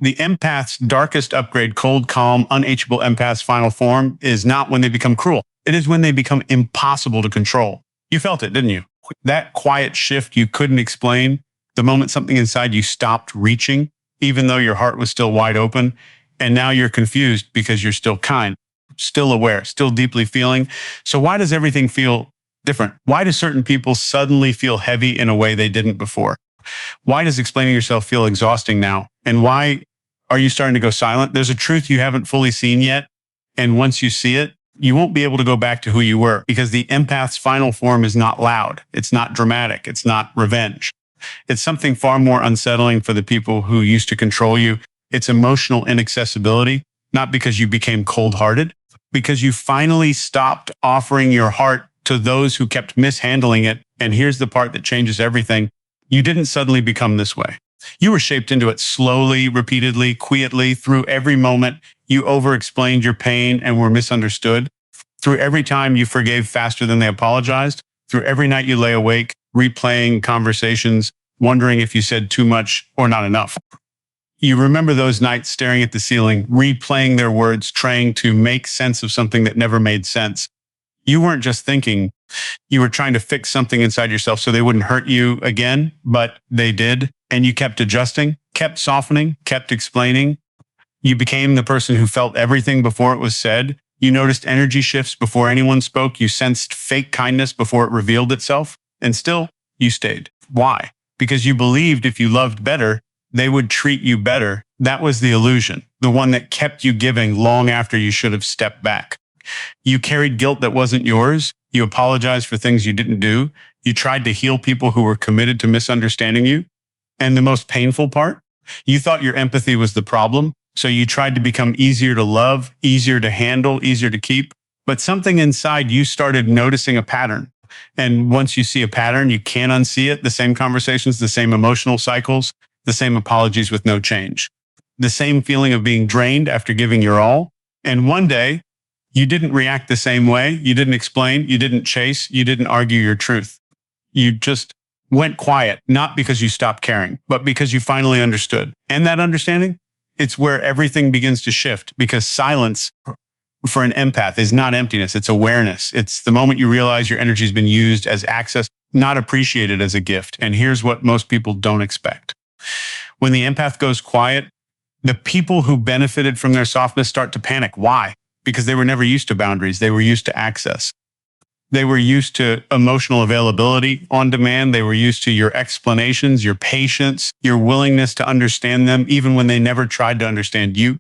The empath's darkest upgrade, cold, calm, unreachable empath's final form, is not when they become cruel. It is when they become impossible to control. You felt it, didn't you? That quiet shift you couldn't explain, the moment something inside you stopped reaching, even though your heart was still wide open, and now you're confused because you're still kind, still aware, still deeply feeling. So why does everything feel different? Why do certain people suddenly feel heavy in a way they didn't before? Why does explaining yourself feel exhausting now? And why are you starting to go silent? There's a truth you haven't fully seen yet. And once you see it, you won't be able to go back to who you were, because the empath's final form is not loud. It's not dramatic. It's not revenge. It's something far more unsettling for the people who used to control you. It's emotional inaccessibility, not because you became cold-hearted, because you finally stopped offering your heart to those who kept mishandling it. And here's the part that changes everything. You didn't suddenly become this way. You were shaped into it slowly, repeatedly, quietly, through every moment you over-explained your pain and were misunderstood, through every time you forgave faster than they apologized, through every night you lay awake, replaying conversations, wondering if you said too much or not enough. You remember those nights staring at the ceiling, replaying their words, trying to make sense of something that never made sense. You weren't just thinking, you were trying to fix something inside yourself so they wouldn't hurt you again, but they did. And you kept adjusting, kept softening, kept explaining. You became the person who felt everything before it was said. You noticed energy shifts before anyone spoke. You sensed fake kindness before it revealed itself. And still, you stayed. Why? Because you believed if you loved better, they would treat you better. That was the illusion, the one that kept you giving long after you should have stepped back. You carried guilt that wasn't yours. You apologized for things you didn't do. You tried to heal people who were committed to misunderstanding you. And the most painful part, you thought your empathy was the problem. So you tried to become easier to love, easier to handle, easier to keep. But something inside you started noticing a pattern. And once you see a pattern, you can't unsee it. The same conversations, the same emotional cycles, the same apologies with no change, the same feeling of being drained after giving your all. And one day, you didn't react the same way. You didn't explain. You didn't chase. You didn't argue your truth. You just went quiet, not because you stopped caring, but because you finally understood. And that understanding, it's where everything begins to shift, because silence for an empath is not emptiness. It's awareness. It's the moment you realize your energy has been used as access, not appreciated as a gift. And here's what most people don't expect. When the empath goes quiet, the people who benefited from their softness start to panic. Why? Because they were never used to boundaries. They were used to access. They were used to emotional availability on demand. They were used to your explanations, your patience, your willingness to understand them, even when they never tried to understand you.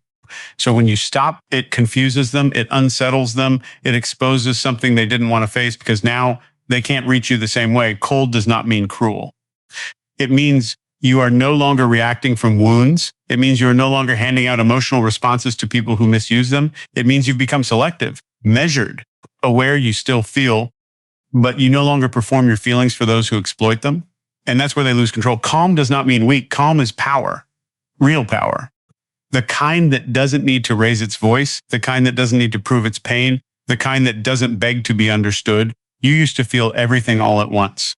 So when you stop, it confuses them, it unsettles them, it exposes something they didn't want to face, because now they can't reach you the same way. Cold does not mean cruel. It means you are no longer reacting from wounds. It means you are no longer handing out emotional responses to people who misuse them. It means you've become selective, measured, aware you still feel, but you no longer perform your feelings for those who exploit them. And that's where they lose control. Calm does not mean weak. Calm is power, real power. The kind that doesn't need to raise its voice, the kind that doesn't need to prove its pain, the kind that doesn't beg to be understood. You used to feel everything all at once.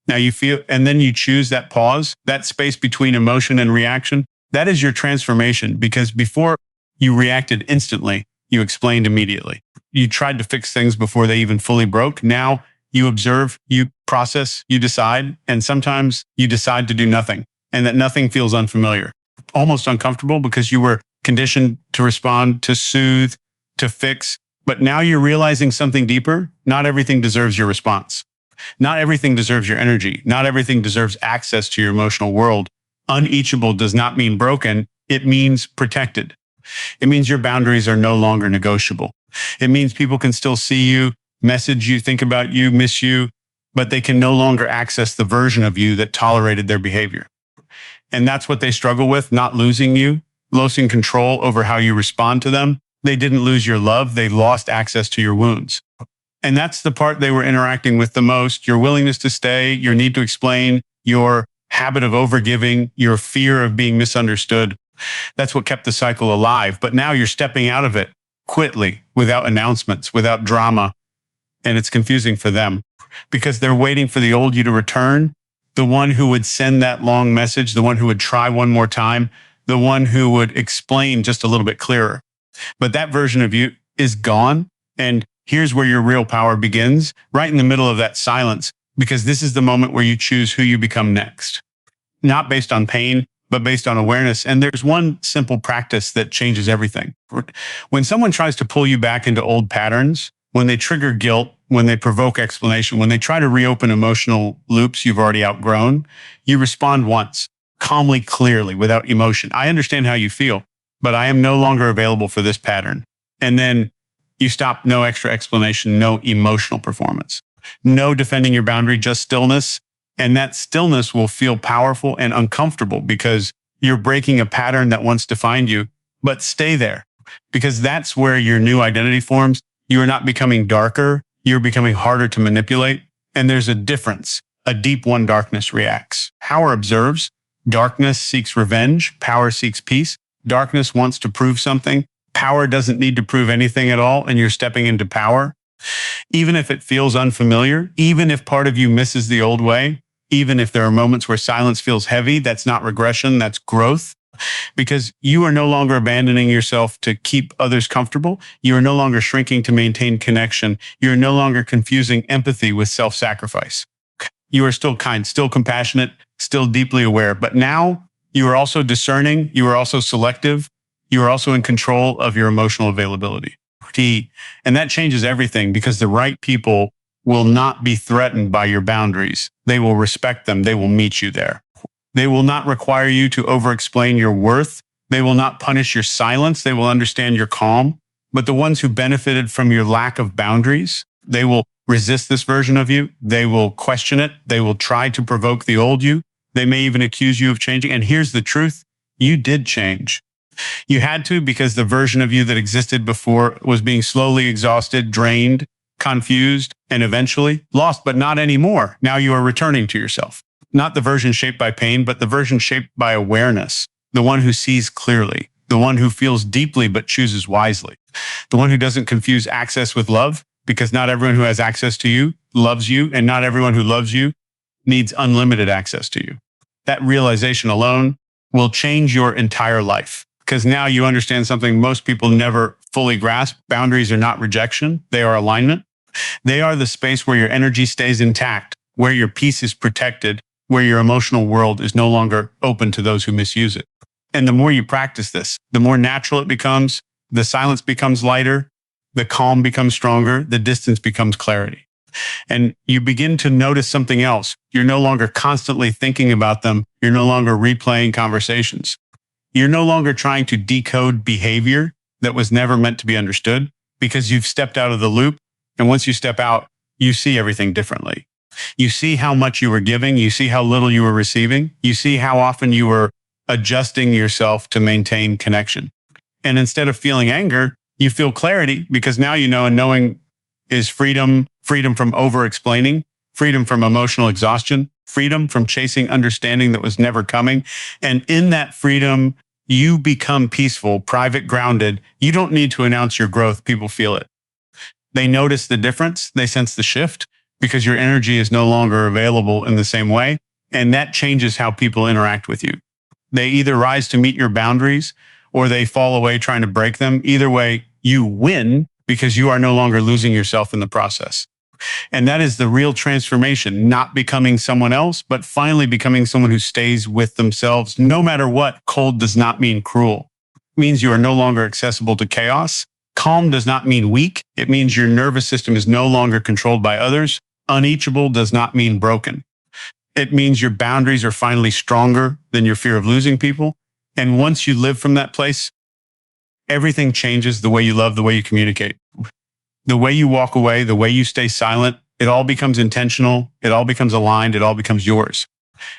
Now you feel, and then you choose that pause, that space between emotion and reaction. That is your transformation, because before you reacted instantly, you explained immediately. You tried to fix things before they even fully broke. Now you observe, you process, you decide, and sometimes you decide to do nothing, and that nothing feels unfamiliar, almost uncomfortable, because you were conditioned to respond, to soothe, to fix. But now you're realizing something deeper. Not everything deserves your response. Not everything deserves your energy. Not everything deserves access to your emotional world. Unreachable does not mean broken. It means protected. It means your boundaries are no longer negotiable. It means people can still see you, message you, think about you, miss you, but they can no longer access the version of you that tolerated their behavior. And that's what they struggle with, not losing you, losing control over how you respond to them. They didn't lose your love. They lost access to your wounds. And that's the part they were interacting with the most. Your willingness to stay, your need to explain, your habit of overgiving, your fear of being misunderstood. That's what kept the cycle alive. But now you're stepping out of it quickly, without announcements, without drama. And it's confusing for them, because they're waiting for the old you to return, the one who would send that long message, the one who would try one more time, the one who would explain just a little bit clearer. But that version of you is gone. And here's where your real power begins, right in the middle of that silence, because this is the moment where you choose who you become next, not based on pain, but based on awareness. And there's one simple practice that changes everything. When someone tries to pull you back into old patterns, when they trigger guilt, when they provoke explanation, when they try to reopen emotional loops you've already outgrown, you respond once, calmly, clearly, without emotion. I understand how you feel, but I am no longer available for this pattern. And then you stop, no extra explanation, no emotional performance, no defending your boundary, just stillness. And that stillness will feel powerful and uncomfortable because you're breaking a pattern that once defined you, but stay there because that's where your new identity forms. You are not becoming darker. You're becoming harder to manipulate. And there's a difference. A deep one, darkness reacts. Power observes. Darkness seeks revenge. Power seeks peace. Darkness wants to prove something. Power doesn't need to prove anything at all. And you're stepping into power. Even if it feels unfamiliar, even if part of you misses the old way, even if there are moments where silence feels heavy, that's not regression, that's growth. Because you are no longer abandoning yourself to keep others comfortable. You are no longer shrinking to maintain connection. You are no longer confusing empathy with self-sacrifice. You are still kind, still compassionate, still deeply aware. But now you are also discerning. You are also selective. You are also in control of your emotional availability. And that changes everything because the right people will not be threatened by your boundaries. They will respect them. They will meet you there. They will not require you to over-explain your worth. They will not punish your silence. They will understand your calm. But the ones who benefited from your lack of boundaries, they will resist this version of you. They will question it. They will try to provoke the old you. They may even accuse you of changing. And here's the truth. You did change. You had to because the version of you that existed before was being slowly exhausted, drained, confused, and eventually lost, but not anymore. Now you are returning to yourself. Not the version shaped by pain, but the version shaped by awareness. The one who sees clearly. The one who feels deeply but chooses wisely. The one who doesn't confuse access with love, because not everyone who has access to you loves you, and not everyone who loves you needs unlimited access to you. That realization alone will change your entire life, because now you understand something most people never fully grasp. Boundaries are not rejection. They are alignment. They are the space where your energy stays intact, where your peace is protected, where your emotional world is no longer open to those who misuse it. And the more you practice this, the more natural it becomes, the silence becomes lighter, the calm becomes stronger, the distance becomes clarity. And you begin to notice something else. You're no longer constantly thinking about them. You're no longer replaying conversations. You're no longer trying to decode behavior that was never meant to be understood because you've stepped out of the loop. And once you step out, you see everything differently. You see how much you were giving. You see how little you were receiving. You see how often you were adjusting yourself to maintain connection. And instead of feeling anger, you feel clarity because now you know, and knowing is freedom, freedom from over-explaining, freedom from emotional exhaustion, freedom from chasing understanding that was never coming. And in that freedom, you become peaceful, private, grounded. You don't need to announce your growth. People feel it. They notice the difference. They sense the shift because your energy is no longer available in the same way. And that changes how people interact with you. They either rise to meet your boundaries or they fall away trying to break them. Either way, you win because you are no longer losing yourself in the process. And that is the real transformation, not becoming someone else, but finally becoming someone who stays with themselves. No matter what, cold does not mean cruel. It means you are no longer accessible to chaos. Calm does not mean weak. It means your nervous system is no longer controlled by others. Unreachable does not mean broken. It means your boundaries are finally stronger than your fear of losing people. And once you live from that place, everything changes. The way you love, the way you communicate, the way you walk away, the way you stay silent. It all becomes intentional. It all becomes aligned. It all becomes yours.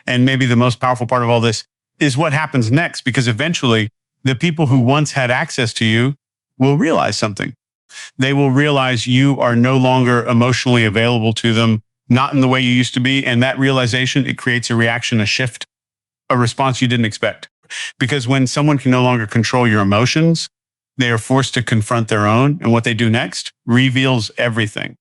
And maybe the most powerful part of all this is what happens next, because eventually the people who once had access to you will realize something. They will realize you are no longer emotionally available to them, not in the way you used to be. And that realization, it creates a reaction, a shift, a response you didn't expect. Because when someone can no longer control your emotions, they are forced to confront their own. And what they do next reveals everything.